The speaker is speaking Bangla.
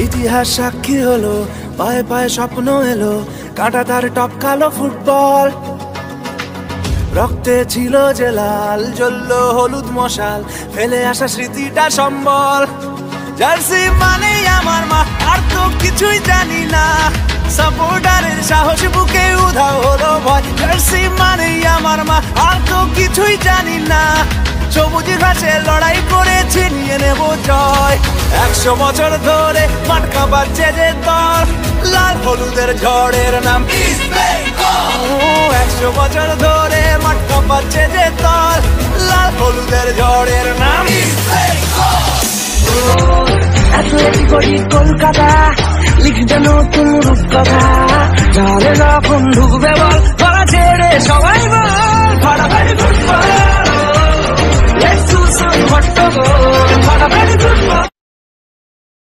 ইতিহাস সাক্ষী হলো, পায়ে পায়ে স্বপ্ন এলো, কাঁটা তার টপকালো ফুটবল। রক্তে ছিল যে লাল, জ্বললো হলুদ মশাল, ফেলে আসা স্মৃতিটা সম্বল। জার্সি মানেই আমার মা, আর তো কিছুই জানি না। সাপোর্টারের সাহস বুকে উধাও হলো ভয়। জার্সি মানেই আমার মা, আর তো কিছুই জানি না। সবুজ ঘাসে লড়াই করেছি, নিয়ে নেব জয়। 100 বছর ধরে মাঠ কাঁপাচ্ছে যে দল, লাল হলুদের ঝড়ের নাম ইস্ট বেঙ্গল। 100 বছর ধরে মাঠ কাঁপাচ্ছে যে দল, লাল হলুদের ঝড়ের নাম ইস্ট বেঙ্গল। অ্যাথলেটিক করি কলকাতা, লিখবে নতুন রূপকথা। ঝড়ে যখন ঢুকবে বল, গলা ছেড়ে সবাই বল ফাটাফাটি football. Let's do some hot dog, ফাটাফাটি ফুটবল।